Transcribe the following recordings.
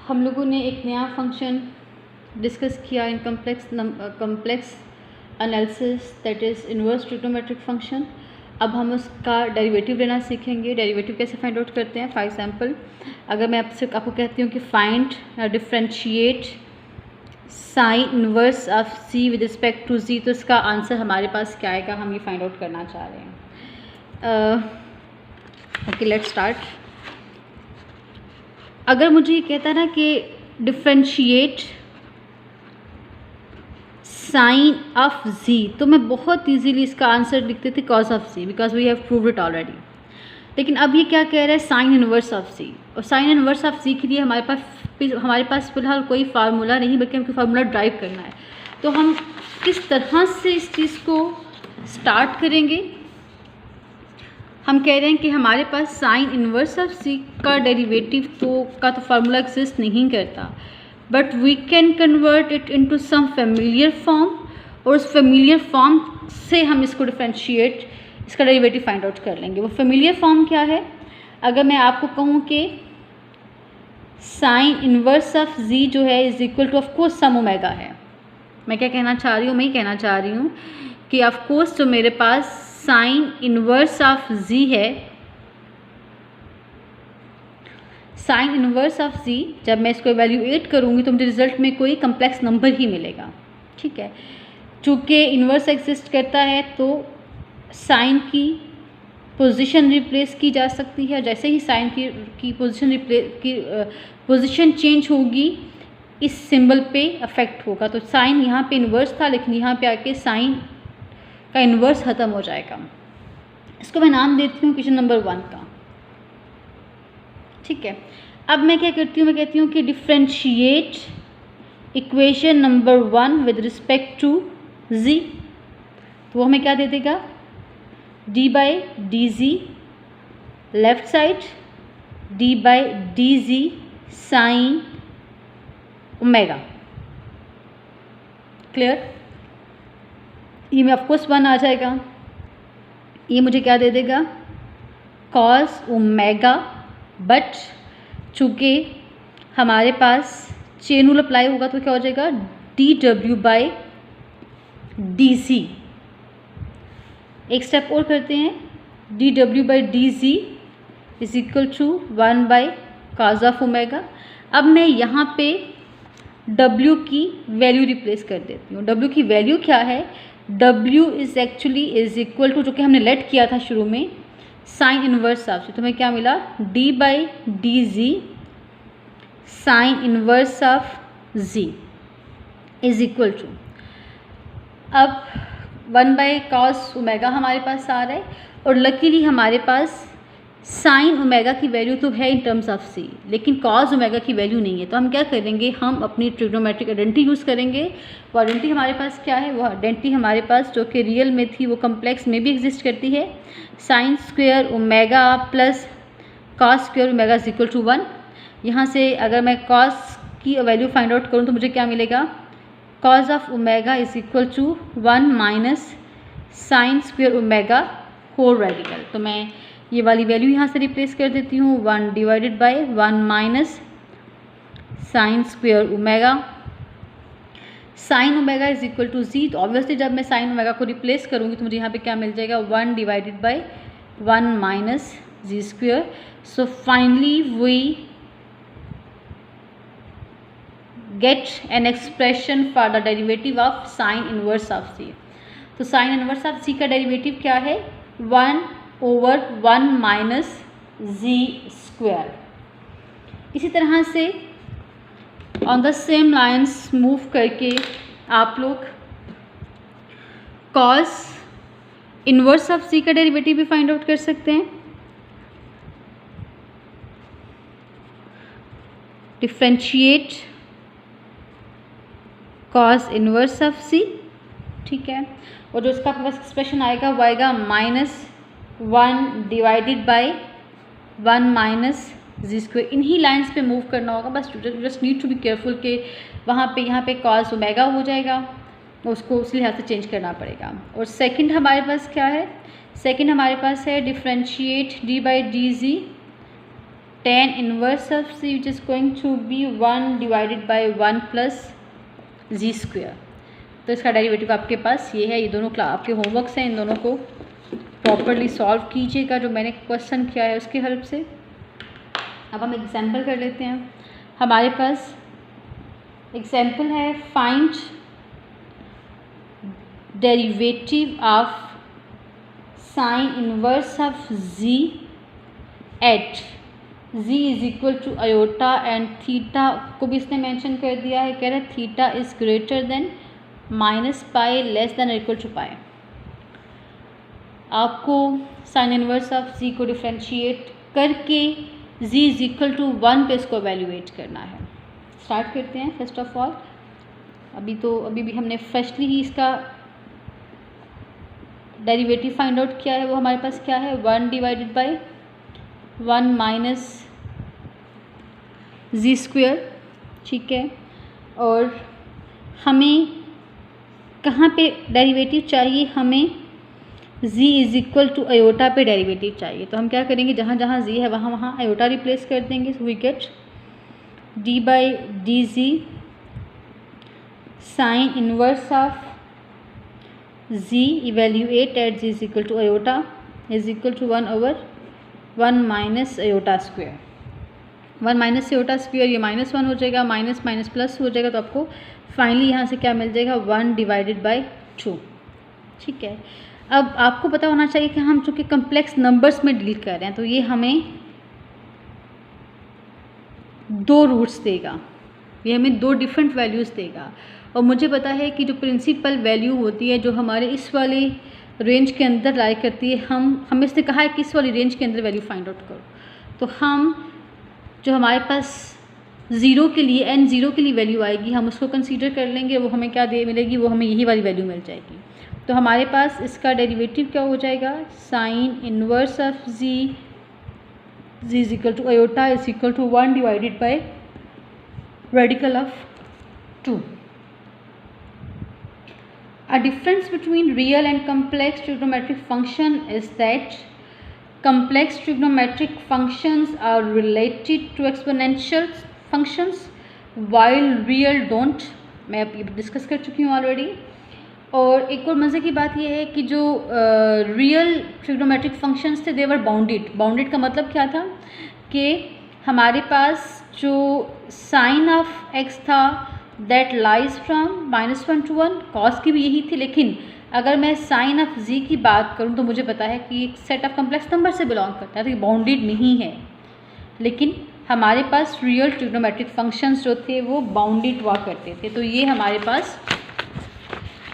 हम लोगों ने एक नया फंक्शन डिस्कस किया in complex analysis, that is inverse trigonometric function. अब हम उसका डेरिवेटिव लेना सीखेंगे। डेरिवेटिव कैसे फाइंड आउट करते हैं। फॉर एग्जांपल, अगर मैं आपको कहती हूँ कि find differentiate sine inverse of z with respect to z, तो इसका आंसर हमारे पास क्या आएगा, हम ये फाइंड आउट करना चाह रहे हैं। Okay, let's start. अगर मुझे ये कहता ना कि डिफरेंशिएट साइन ऑफ जी, तो मैं बहुत इजीली इसका आंसर लिखते थे cos of z, because we have proved it already. लेकिन अब ये क्या कह रहा है, साइन इनवर्स ऑफ जी। और साइन इनवर्स ऑफ जी के लिए हमारे पास फिलहाल कोई फार्मूला नहीं, बल्कि हमको फार्मूला ड्राइव करना है। तो हम किस तरह से इस चीज़ को स्टार्ट करेंगे। हम कह रहे हैं कि हमारे पास साइन इनवर्स ऑफ सी का डेरिवेटिव का तो फार्मूला एग्जिस्ट नहीं करता, but we can convert it into some familiar form, और उस फेमिलियर फॉर्म से हम इसको डिफरेंशिएट, इसका डेरिवेटिव फाइंड आउट कर लेंगे। वो फेमिलियर फॉर्म क्या है। अगर मैं आपको कहूँ कि साइन इनवर्स ऑफ जी जो है is equal to of course some omega है। मैं क्या कहना चाह रही हूँ, मैं ये कहना चाह रही हूँ कि ऑफकोर्स जो मेरे पास साइन इनवर्स ऑफ जी है, साइन इनवर्स ऑफ जी, जब मैं इसको एवेल्यूएट करूँगी तो मुझे रिजल्ट में कोई कम्प्लेक्स नंबर ही मिलेगा। ठीक है, चूँकि इनवर्स एग्जिस्ट करता है तो साइन की पोजीशन रिप्लेस की जा सकती है। जैसे ही साइन की पोजीशन चेंज होगी, इस सिंबल पे अफेक्ट होगा। तो साइन यहाँ पे इन्वर्स था, लेकिन यहाँ पे आके साइन का इन्वर्स ख़त्म हो जाएगा। इसको मैं नाम देती हूँ इक्वेशन नंबर 1 का। ठीक है, अब मैं क्या करती हूँ, मैं कहती हूँ कि differentiate equation number 1 with respect to z. तो वो हमें क्या दे देगा, d by d z left side, d by d z sine omega. Clear. ये में ऑफकोर्स 1 आ जाएगा। ये मुझे क्या दे देगा, कॉस ओमेगा, बट चूँकि हमारे पास चेन रूल अप्लाई होगा तो क्या हो जाएगा, डी डब्ल्यू बाई डी सी। एक स्टेप और करते हैं, डी डब्ल्यू by d z is equal to 1 by cos of omega. अब मैं यहाँ पे W की वैल्यू रिप्लेस कर देती हूँ। W की वैल्यू क्या है, W is actually is equal to, जो कि हमने लेट किया था शुरू में, साइन इनवर्स ऑफ जी। तो हमें क्या मिला, D by d z sine inverse of ji is equal to, अब 1 बाई कॉस ओमेगा हमारे पास आ रहा है, और लकीली हमारे पास साइन ओमेगा की वैल्यू तो है इन टर्म्स ऑफ सी, लेकिन कॉस ओमेगा की वैल्यू नहीं है। तो हम क्या करेंगे, हम अपनी ट्रिग्नोमेट्रिक आइडेंटिटी यूज़ करेंगे। वो आइडेंटिटी हमारे पास क्या है, वो आइडेंटिटी हमारे पास जो कि रियल में थी वो कम्प्लेक्स में भी एग्जिस्ट करती है। Sine square omega plus cos square omega is equal to 1। यहाँ से अगर मैं कॉस की वैल्यू फाइंड आउट करूँ तो मुझे क्या मिलेगा, cos of omega is equal to 1 minus sine square omega whole radical. तो मैं ये वाली वैल्यू यहाँ से रिप्लेस कर देती हूँ, 1 divided by 1 minus sine square omega. Sine omega is equal to z, तो ऑब्वियसली जब मैं साइन ओमेगा को रिप्लेस करूँगी तो मुझे यहाँ पे क्या मिल जाएगा, 1 divided by 1 minus z square. So finally we get an expression for the derivative of sine inverse of z. तो साइन इनवर्स ऑफ सी का डेरिवेटिव क्या है, 1 ओवर 1 माइनस जी स्क्वायर। इसी तरह से on the same lines move करके आप लोग कॉस इनवर्स ऑफ सी का डेरिवेटिव भी फाइंड आउट कर सकते हैं। डिफरेंशिएट कॉस इनवर्स ऑफ सी, ठीक है, और जो इसका पास एक्सप्रेशन आएगा वो आएगा minus 1 divided by 1 minus z square. इन्हीं लाइंस पे मूव करना होगा, बस just need to be careful कि वहाँ पे यहाँ पे कॉस ओमेगा हो जाएगा, उसको उस लिहाज से चेंज करना पड़ेगा। और सेकंड हमारे पास क्या है, सेकंड हमारे पास है differentiate d by d z tan inverse of c which is going to be 1 divided by 1 plus z square. तो इसका डेरिवेटिव आपके पास ये है। ये दोनों आपके होमवर्क्स हैं, इन दोनों को प्रॉपरली सॉल्व कीजिएगा जो मैंने क्वेश्चन किया है उसकी हेल्प से। अब हम एग्जाम्पल कर लेते हैं। हमारे पास एग्जाम्पल है, find derivative of sine inverse of z at z is equal to iota and theta को भी इसने मेंशन कर दिया है। कह रहा है theta is greater than minus pi less than equal to pi. आपको साइन इनवर्स ऑफ z को डिफ्रेंशिएट करके z इज इक्वल टू 1 पे इसको एवेल्यूएट करना है। स्टार्ट करते हैं। फर्स्ट ऑफ ऑल अभी भी हमने फ्रेशली ही इसका डेरिवेटिव फाइंड आउट किया है। वो हमारे पास क्या है, 1 divided by 1 minus z square. ठीक है, और हमें कहाँ पे डेरिवेटिव चाहिए, हमें z is equal to iota पे डेरिवेटिव चाहिए। तो हम क्या करेंगे, जहाँ जहाँ z है वहाँ वहाँ आयोटा रिप्लेस कर देंगे। So we get d by d z sine inverse of z evaluate at z is equal to iota is equal to 1/1 minus iota square. 1 minus iota square, ये -1 हो जाएगा, माइनस माइनस प्लस हो जाएगा। तो आपको finally यहाँ से क्या मिल जाएगा, 1 डिवाइडेड बाई 2। ठीक है, अब आपको पता होना चाहिए कि हम चूँकि कम्प्लेक्स नंबर्स में डील कर रहे हैं तो ये हमें 2 रूट्स देगा, ये हमें 2 डिफरेंट वैल्यूज़ देगा। और मुझे पता है कि जो प्रिंसिपल वैल्यू होती है जो हमारे इस वाले रेंज के अंदर लाई करती है, हमें इसने कहा है कि इस वाली रेंज के अंदर वैल्यू फाइंड आउट करो। तो हम जो हमारे पास 0 के लिए n0 के लिए वैल्यू आएगी हम उसको कंसीडर कर लेंगे। वो हमें क्या मिलेगी, वो हमें यही वाली वैल्यू मिल जाएगी। तो हमारे पास इसका डेरिवेटिव क्या हो जाएगा, sine inverse of z is equal to iota is equal to 1 divided by radical of 2। A difference between real and complex trigonometric function is that complex trigonometric functions are related to exponential functions while real don't। मैं अब ये discuss कर चुकी हूँ already. और एक और मज़े की बात यह है कि जो रियल ट्रिग्नोमेट्रिक फंक्शंस थे दे वर बाउंडेड। बाउंडेड का मतलब क्या था कि हमारे पास जो साइन ऑफ x था that lies from -1 to 1, cos की भी यही थी। लेकिन अगर मैं साइन ऑफ z की बात करूं तो मुझे पता है कि एक सेट ऑफ कम्प्लेक्स नंबर से बिलोंग करता है, तो ये बाउंडेड नहीं है। लेकिन हमारे पास रियल ट्रिग्नोमेट्रिक फंक्शंस जो थे वो बाउंडेड हुआ करते थे। तो ये हमारे पास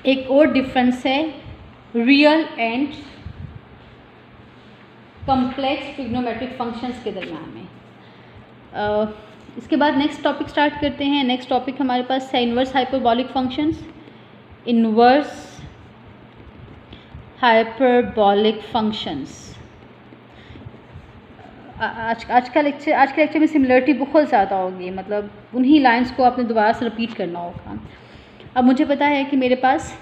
एक और डिफरेंस है real and complex trigonometric functions के दरमियान में। इसके बाद नेक्स्ट टॉपिक स्टार्ट करते हैं। नेक्स्ट टॉपिक हमारे पास है inverse hyperbolic functions. Inverse hyperbolic functions. आज के लेक्चर में सिमिलरिटी बहुत ज़्यादा होगी, मतलब उन्हीं लाइंस को आपने दोबारा से रिपीट करना होगा। अब मुझे पता है कि मेरे पास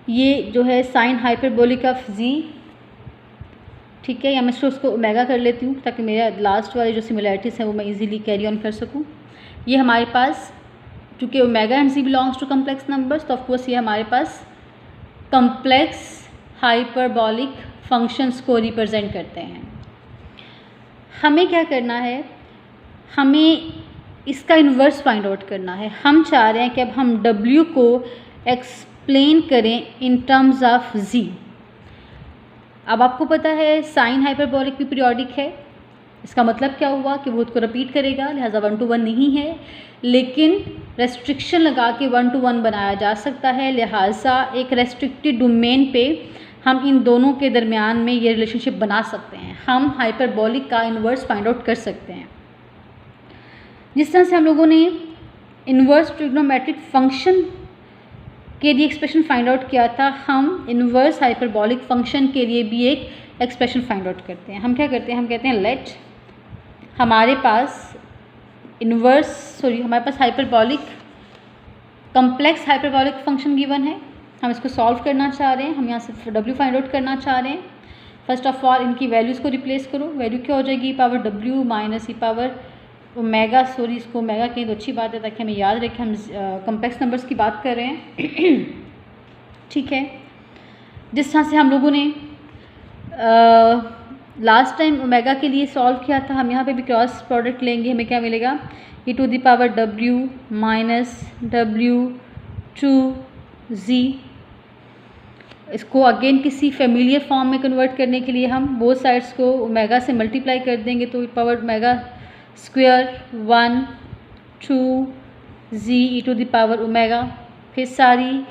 ये जो है साइन हाइपरबोलिक ऑफ z, ठीक है, या मैं उसको ओमेगा कर लेती हूँ ताकि मेरा लास्ट वाली जो सिमिलरिटीज़ हैं वो मैं इजीली कैरी ऑन कर सकूँ। ये हमारे पास चूँकि omega and z belongs to complex numbers, तो ऑफकोर्स ये हमारे पास कम्प्लेक्स हाइपरबॉलिक फंक्शंस को रिप्रेजेंट करते हैं। हमें क्या करना है, हमें इसका इन्वर्स फाइंड आउट करना है। हम चाह रहे हैं कि अब हम w को एक्सप्लेन करें इन टर्म्स ऑफ z। अब आपको पता है साइन हाइपरबॉलिक भी पीरियोडिक है। इसका मतलब क्या हुआ कि वो उसको रिपीट करेगा, लिहाजा 1 to 1 नहीं है, लेकिन रेस्ट्रिक्शन लगा के 1 to 1 बनाया जा सकता है। लिहाजा एक रेस्ट्रिक्टेड डोमेन पे हम इन दोनों के दरमियान में ये रिलेशनशिप बना सकते हैं। हम हाइपरबॉलिक का इन्वर्स फाइंड आउट कर सकते हैं। जिस तरह से हम लोगों ने इन्वर्स ट्रिग्नोमेट्रिक फंक्शन के लिए एक्सप्रेशन फाइंड आउट किया था, हम इन्वर्स हाइपरबॉलिक फंक्शन के लिए भी एक एक्सप्रेशन फाइंड आउट करते हैं। हम क्या करते हैं, हम कहते हैं लेट हमारे पास हमारे पास hyperbolic complex hyperbolic function given है। हम इसको सॉल्व करना चाह रहे हैं, हम यहाँ से w फाइंड आउट करना चाह रहे हैं। फर्स्ट ऑफ ऑल इनकी वैल्यूज़ को रिप्लेस करो। वैल्यू क्या हो जाएगी, ई पावर डब्ल्यू माइनस ई पावर ओमेगा, सॉरी इसको ओमेगा कहें तो अच्छी बात है ताकि हमें याद रखें हम कॉम्प्लेक्स नंबर्स की बात कर रहे हैं। ठीक है, जिस तरह से हम लोगों ने लास्ट टाइम ओमेगा के लिए सॉल्व किया था, हम यहाँ पे भी क्रॉस प्रोडक्ट लेंगे। हमें क्या मिलेगा, ई to the power W minus W two G. इसको अगेन किसी फेमिलियर फॉर्म में कन्वर्ट करने के लिए हम बोथ साइड्स को ओमेगा से मल्टीप्लाई कर देंगे, तो power omega square 1 2 z e to the power omega. फिर सारी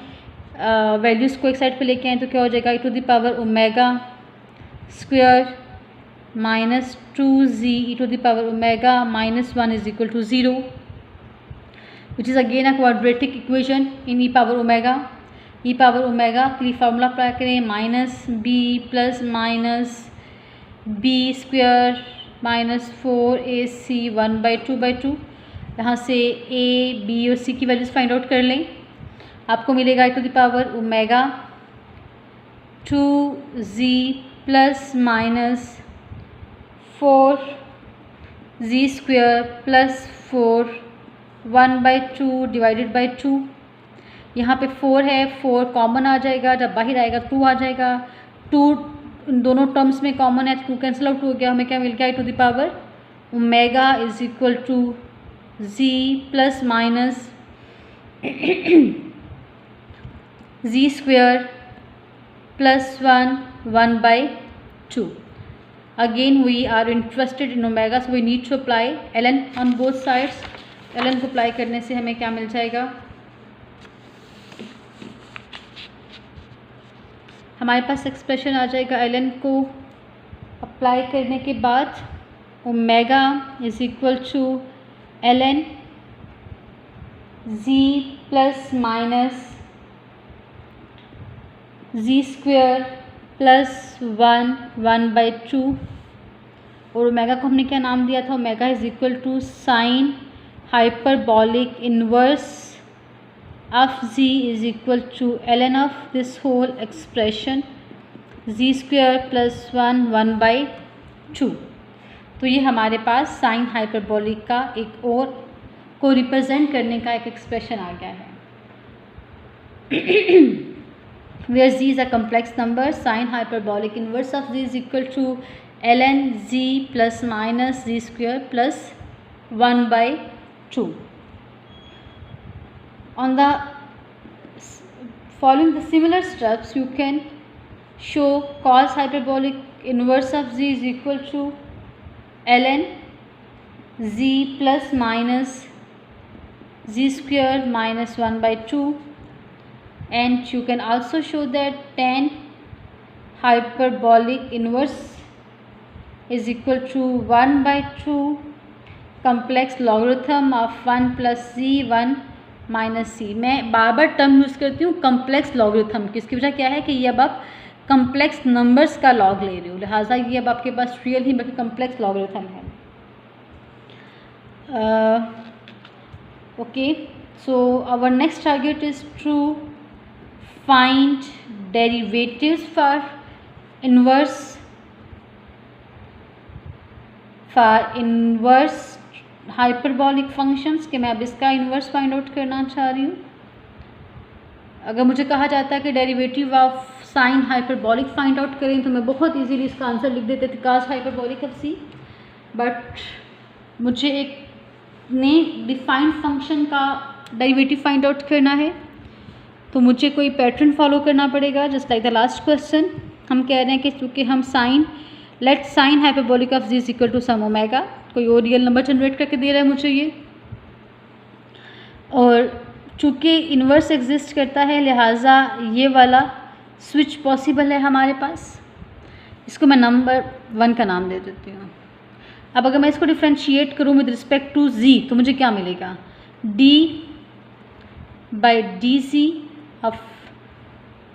वैल्यूज़ को एक साइड पे लेके आए तो क्या हो जाएगा, e to the power omega square minus 2 z e to the power omega minus 1 is equal to 0, which is again a quadratic equation in e power omega. E power omega के लिए formula apply करें, minus b plus minus b square minus 4ac 1/2/2। यहाँ से a b और c की values find out कर लें। आपको मिलेगा ई to the power omega 2z plus minus 4z square plus 4 1/2 divided by 2। यहाँ पे 4 है, 4 कॉमन आ जाएगा, जब बाहर आएगा 2 आ जाएगा। 2 दोनों टर्म्स में कॉमन है, 2 कैंसिल आउट हो गया। हमें क्या मिल गया, e to the power omega is equal to z plus minus z square plus 1/2। Again we are interested in omega, so we need to apply ln on both sides. ln को apply करने से हमें क्या मिल जाएगा, हमारे पास expression आ जाएगा ln को अप्लाई करने के बाद omega is equal to ln z plus minus z square plus 1/2। और ओमेगा को हमने क्या नाम दिया था, omega is equal to sine hyperbolic inverse of z is equal to ln of this whole expression z square plus 1/2। तो ये हमारे पास साइन हाइपरबॉलिक का एक और को रिप्रेजेंट करने का एक एक्सप्रेशन आ गया है। where z is a complex number, sin hyperbolic inverse of z is equal to ln z plus minus z square plus 1/2। On the following the similar steps, you can show cos hyperbolic inverse of z is equal to ln z plus minus z square minus 1/2, and you can also show that tan hyperbolic inverse is equal to 1/2 complex logarithm of 1 plus z 1 minus सी। मैं बार बार term use करती हूँ complex logarithm की, इसकी वजह क्या है कि ये अब आप कम्प्लेक्स नंबर्स का लॉग ले रहे हो, लिहाजा ये अब आपके पास रियल ही बल्कि कम्प्लेक्स लॉगरिथम है। Okay, so our next target is to find derivatives for inverse hyperbolic functions के मैं अब इसका इन्वर्स फाइंड आउट करना चाह रही हूँ। अगर मुझे कहा जाता है कि derivative of sign hyperbolic find out करें तो मैं बहुत इजीली इसका आंसर लिख देते थे cos hyperbolic of c, but मुझे एक ने डिफाइंड फंक्शन का डेरिवेटिव फाइंड आउट करना है तो मुझे कोई पैटर्न फॉलो करना पड़ेगा। Just like the last question, हम कह रहे हैं कि चूँकि हम let sine hyperbolic of ji is equal to some omega, कोई और रियल नंबर जनरेट करके दे रहा है मुझे ये, और चूँकि इन्वर्स एग्जिस्ट करता है लिहाजा ये वाला स्विच पॉसिबल है हमारे पास। इसको मैं नंबर 1 का नाम दे देती हूँ। अब अगर मैं इसको डिफ्रेंशिएट करूँ विद रिस्पेक्ट टू जी तो मुझे क्या मिलेगा, d/dz of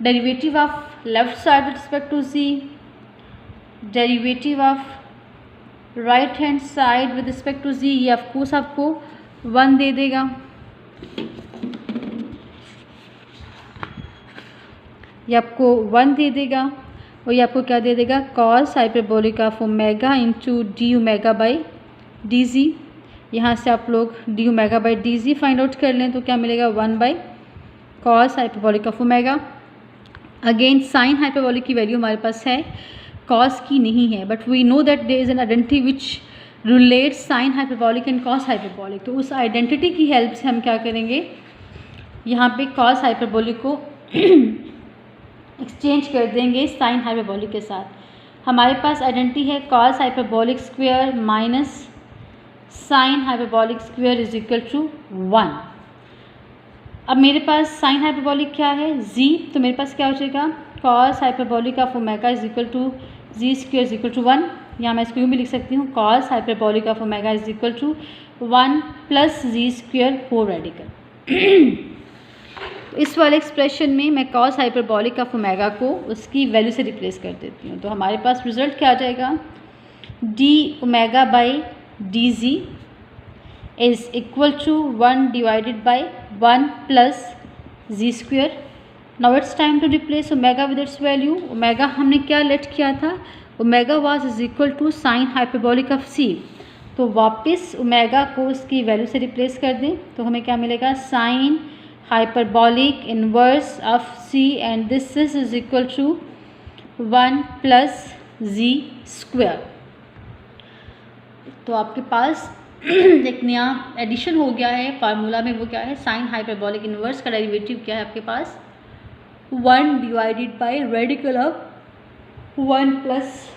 derivative of left side with respect to z, derivative of right hand side with respect to z, ये ऑफकोर्स आपको 1 दे देगा। ये आपको 1 दे देगा। और ये आपको क्या दे देगा, cos hyperbolic of omega into d omega by d g. यहाँ से आप लोग d omega by d g find out कर लें तो क्या मिलेगा, 1 by cos hyperbolic of omega. Again sine hyperbolic की वैल्यू हमारे पास है, कॉस की नहीं है, but we know that there is an identity which relates sine hyperbolic and cos hyperbolic. तो उस आइडेंटिटी की हेल्प से हम क्या करेंगे, यहाँ पे कॉस हाइपरबोलिक को एक्सचेंज कर देंगे साइन हाइपरबोलिक के साथ। हमारे पास आइडेंटिटी है cos hyperbolic square minus sine hyperbolic square is equal to 1। अब मेरे पास साइन हाइपरबोलिक क्या है, z, तो मेरे पास क्या हो जाएगा, cos hyperbolic of omega is equal to g square is equal to 1। यहाँ मैं इसको यूँ भी लिख सकती हूँ, cos hyperbolic of omega is equal to 1 plus g square whole radical. तो इस वाले एक्सप्रेशन में मैं कॉस हाइपरबोलिक ऑफ ओमेगा को उसकी वैल्यू से रिप्लेस कर देती हूँ। तो हमारे पास रिजल्ट क्या आ जाएगा, d omega by d z is equal to 1 divided by 1 plus z square. Now it's time to replace omega with its value. Omega हमने क्या लेट किया था, omega was is equal to sine hyperbolic of z. तो वापस omega को उसकी value से replace कर दें तो हमें क्या मिलेगा, sign hyperbolic inverse of c and this is equal to 1 plus z square। तो आपके पास एक नया एडिशन हो गया है फार्मूला में, वो क्या है, साइन हाइपरबोलिक इन्वर्स का डेरिवेटिव क्या है आपके पास, 1 divided by radical of 1 plus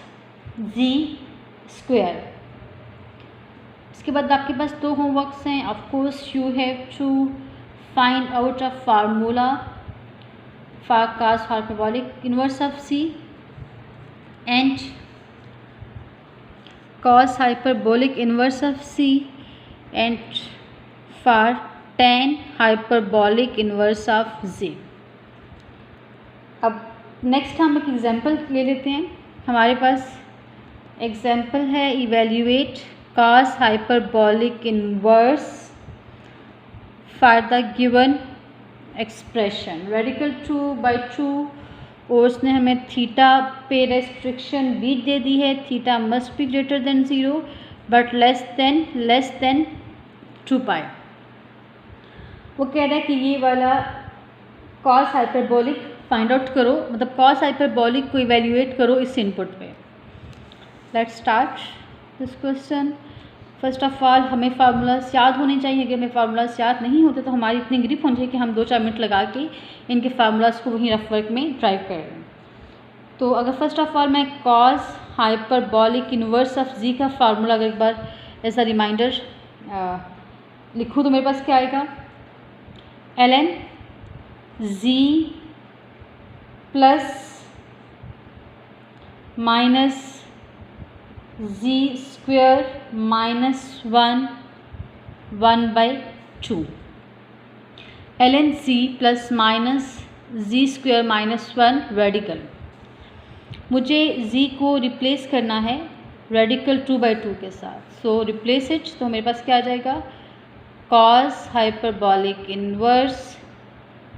g square. इसके बाद आपके पास दो होमवर्क्स हैं। Of course you have to find out a formula for cos hyperbolic inverse of c and cos hyperbolic inverse of c and for tan hyperbolic inverse of z। अब next हम एक example ले लेते हैं। हमारे पास example है, evaluate cos hyperbolic inverse for the given expression, radical 2/2 और उसने हमें थीटा पे रेस्ट्रिक्शन भी दे दी है, theta must be greater than 0 but less than 2 पाई। वो कह रहा है कि ये वाला कॉस हाइपरबोलिक फाइंड आउट करो, मतलब कॉस हाइपरबोलिक को इवेल्युएट करो इस इनपुट पे। Let's start this question. First of all हमें फार्मूलाज याद होने चाहिए। अगर हमें फार्मूलाज याद नहीं होते तो हमारी इतनी ग्रिप होनी चाहिए कि हम 2-4 मिनट लगा के इनके फार्मूलाज को वहीं रफ वर्क में ड्राइव कर लें। तो अगर फर्स्ट ऑफ ऑल मैं कॉस हाइपरबोलिक इन्वर्स ऑफ जी का फार्मूला अगर एक बार एज अ रिमाइंडर लिखूँ तो मेरे पास क्या आएगा, ln z plus minus z square minus 1/2 ln c plus minus z square minus 1 radical. मुझे z को रिप्लेस करना है रेडिकल 2/2 के साथ, सो रिप्लेस इट। तो मेरे पास क्या आ जाएगा, कॉस हाइपरबोलिक इन्वर्स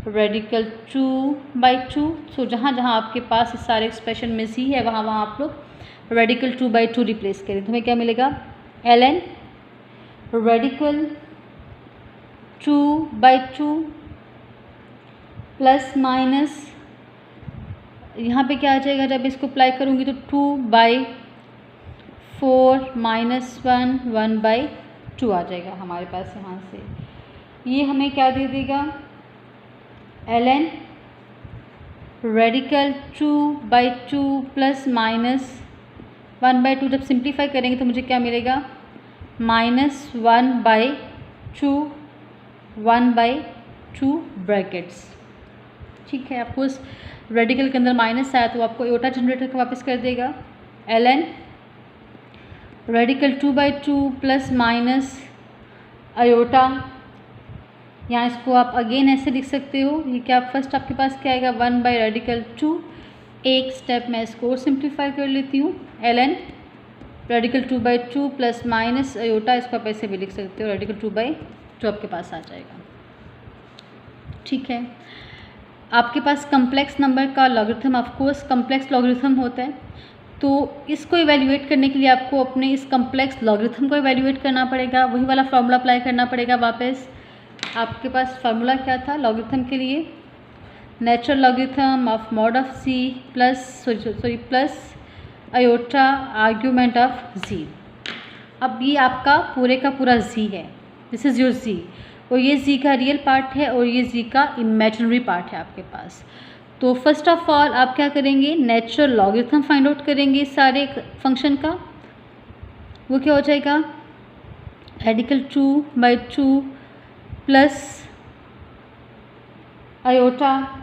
रेडिकल 2/2। सो जहाँ जहाँ आपके पास इस सारे एक्सप्रेशन में c है वहाँ वहाँ आप लोग रेडिकल 2/2 रिप्लेस करें तो हमें क्या मिलेगा, ln रेडिकल 2/2 प्लस माइनस यहाँ पे क्या आ जाएगा, जब इसको अप्लाई करूँगी तो 2/4 माइनस 1/2 आ जाएगा हमारे पास यहाँ से। ये हमें क्या दे देगा, ln रेडिकल 2/2 प्लस माइनस 1/2। जब सिंप्लीफाई करेंगे तो मुझे क्या मिलेगा, माइनस 1/2 ब्रैकेट्स। ठीक है, आपको उस रेडिकल के अंदर माइनस आया तो आपको एयोटा जनरेट करके वापस कर देगा, ln radical 2/2 plus minus iota. यहाँ इसको आप अगेन ऐसे लिख सकते हो, ये क्या फर्स्ट आपके पास क्या आएगा, 1/2। एक स्टेप मैं इसको और सिंप्लीफाई कर लेती हूँ, ln radical 2/2 plus minus iota, इसको आप ऐसे भी लिख सकते हो, रेडिकल 2/2 आपके पास आ जाएगा। ठीक है, आपके पास कम्प्लेक्स नंबर का logarithm of course complex logarithm होता है, तो इसको इवैल्यूएट करने के लिए आपको अपने इस कम्प्लेक्स लॉगरिथम को इवैल्यूएट करना पड़ेगा, वही वाला फार्मूला अप्लाई करना पड़ेगा वापस। आपके पास फार्मूला क्या था लॉगरिथम के लिए? Natural logarithm of mod of z plus plus iota argument of z. अब ये आपका पूरे का पूरा जी है, दिस इज़ योर जी, और ये जी का रियल पार्ट है और ये जी का इमेजिनरी पार्ट है आपके पास। तो फर्स्ट ऑफ ऑल आप क्या करेंगे, नेचुरल लॉगरिथम फाइंड आउट करेंगे सारे फंक्शन का। वो क्या हो जाएगा, रेडिकल 2/2 प्लस आयोटा,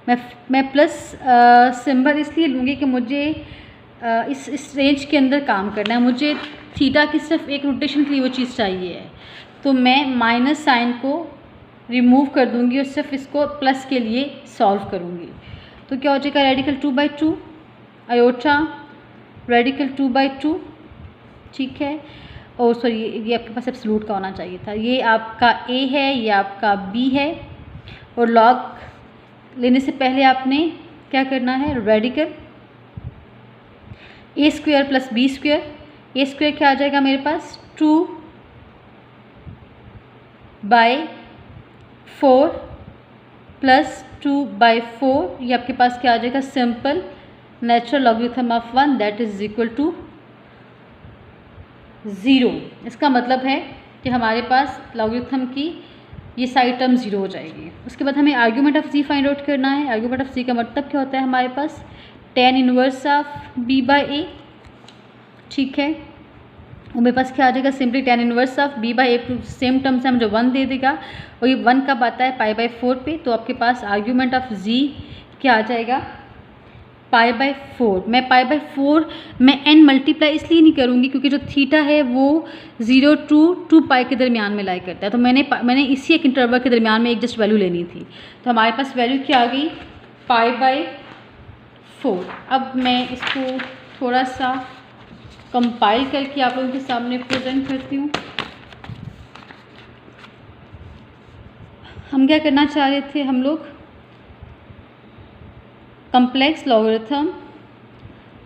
मैं प्लस सिंबल इसलिए लूँगी कि मुझे इस रेंज के अंदर काम करना है, मुझे थीटा की सिर्फ एक रोटेशन के लिए वो चीज़ चाहिए है, तो मैं माइनस साइन को रिमूव कर दूंगी और सिर्फ इसको प्लस के लिए सॉल्व करूंगी। तो क्या हो जाएगा, रेडिकल 2/2 आयोटा रेडिकल 2/2, ठीक है। और सॉरी ये आपके पास एब्सोल्यूट का होना चाहिए था, ये आपका ए है, ये आपका बी है, और लॉग लेने से पहले आपने क्या करना है, रेडिकल ए स्क्वायर प्लस बी स्क्वायर, ए स्क्वायर क्या आ जाएगा मेरे पास 2/4 प्लस 2/4, ये आपके पास क्या आ जाएगा, simple natural logarithm of 1 that is equal to 0। इसका मतलब है कि हमारे पास लॉगरिथम की ये सारी टर्म 0 हो जाएगी। उसके बाद हमें argument of g find out करना है। आर्ग्यूमेंट ऑफ जी का मतलब क्या होता है, हमारे पास tan इनवर्स ऑफ b/a, ठीक है। और मेरे पास क्या आ जाएगा, simply tan inverse of b/a, same term से मुझे 1 दे देगा, और ये 1 कब आता है, π/4 पे। तो आपके पास आर्ग्यूमेंट ऑफ जी क्या आ जाएगा, π/4। मैं π/4 मैं n मल्टीप्लाई इसलिए नहीं करूँगी क्योंकि जो थीटा है वो 0 to 2π के दरमियान में लाई करता है, तो मैंने इसी एक इंटरवल के दरमियान में एक जस्ट वैल्यू लेनी थी। तो हमारे पास वैल्यू क्या आ गई, π/4। अब मैं इसको थोड़ा सा कंपाइल करके आप लोगों के सामने प्रेजेंट करती हूँ। हम क्या करना चाह रहे थे, हम लोग complex logarithm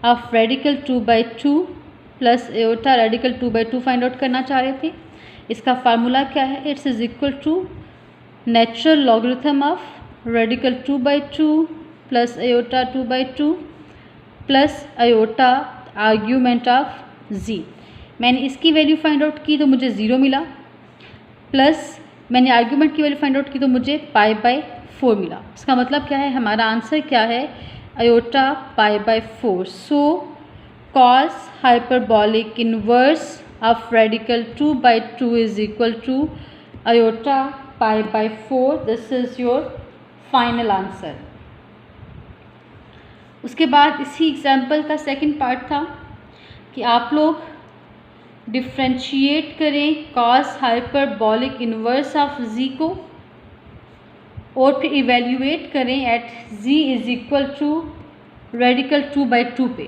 of radical 2/2 plus iota radical 2/2 find out करना चाह रहे थे। इसका फार्मूला क्या है, it's is equal to natural logarithm of radical 2/2 plus iota 2/2 plus iota argument of z. मैंने इसकी वैल्यू फाइंड आउट की तो मुझे 0 मिला, प्लस मैंने आर्ग्यूमेंट की वैल्यू फाइंड आउट की तो मुझे π/4 मिला। इसका मतलब क्या है, हमारा आंसर क्या है, iota π/4। So cos hyperbolic inverse of radical 2/2 is equal to iota π/4। This is your final answer. उसके बाद इसी एग्जाम्पल का सेकंड पार्ट था कि आप लोग डिफ्रेंशिएट करें cos hyperbolic inverse of g को और फिर इवेल्यूएट करें at g is equal to radical 2/2 पे।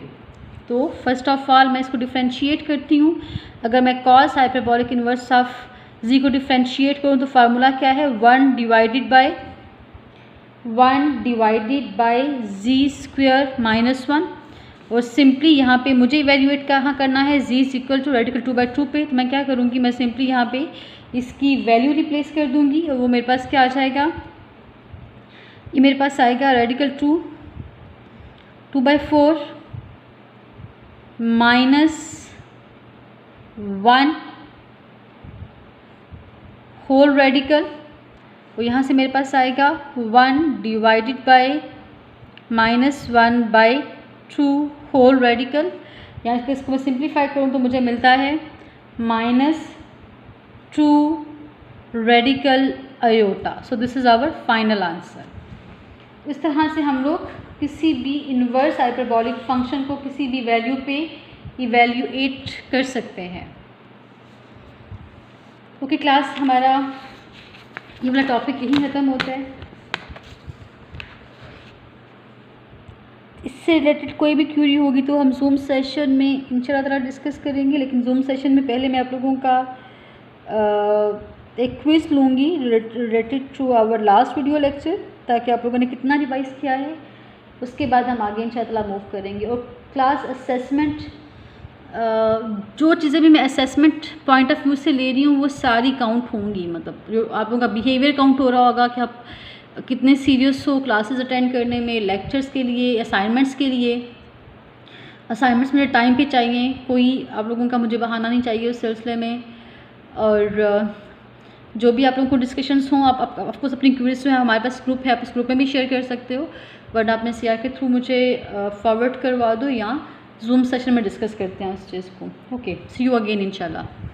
तो फर्स्ट ऑफ ऑल मैं इसको डिफ्रेंशिएट करती हूँ। अगर मैं cos hyperbolic inverse of g को डिफ्रेंशिएट करूँ तो फार्मूला क्या है, 1 divided by g square minus 1। और सिंपली यहाँ पे मुझे इवेल्यूएट कहाँ करना है, जी इज इक्वल टू रेडिकल 2/2 पे। तो मैं क्या करूँगी, मैं सिंपली यहाँ पे इसकी वैल्यू रिप्लेस कर दूँगी और वो मेरे पास क्या आ जाएगा, ये मेरे पास आएगा रेडिकल 2/4 माइनस 1 होल रेडिकल, और यहाँ से मेरे पास आएगा 1 डिवाइडेड बाय -1/2 होल रेडिकल। यहाँ पे इसको मैं सिंप्लीफाई करूँ तो मुझे मिलता है -2 radical iota. So this is our final answer. इस तरह से हम लोग किसी भी इन्वर्स हाइपरबॉलिक फंक्शन को किसी भी वैल्यू पे इवेल्यूएट कर सकते हैं। ओके क्लास, हमारा ये वाला टॉपिक यहीं ख़त्म होता है। इससे रिलेटेड कोई भी क्यूरी होगी तो हम जूम सेशन में इंशाल्लाह ताला डिस्कस करेंगे, लेकिन जूम सेशन में पहले मैं आप लोगों का एक क्विज़ लूँगी related to our last video lecture, ताकि आप लोगों ने कितना रिवाइज़ किया है, उसके बाद हम आगे इंशाल्लाह मूव करेंगे। और क्लास असेसमेंट, जो चीज़ें भी मैं असेसमेंट पॉइंट ऑफ व्यू से ले रही हूँ वो सारी काउंट होंगी। मतलब जो आप लोगों का बिहेवियर काउंट हो रहा होगा कि आप कितने सीरियस हो क्लासेस अटेंड करने में, लेक्चर्स के लिए, असाइनमेंट्स के लिए। असाइनमेंट्स मुझे टाइम पे चाहिए, कोई आप लोगों का मुझे बहाना नहीं चाहिए उस सिलसिले में। और जो भी आप लोगों को डिस्कशंस हों, आप ऑफकोर्स अपनी क्वेरीज जो है हमारे पास ग्रुप है, आप उस ग्रुप में भी शेयर कर सकते हो, वरना आप CR के थ्रू मुझे फॉरवर्ड करवा दो या जूम सेशन में डिस्कस करते हैं उस चीज़ को। ओके, सी यू अगेन इंशाल्लाह।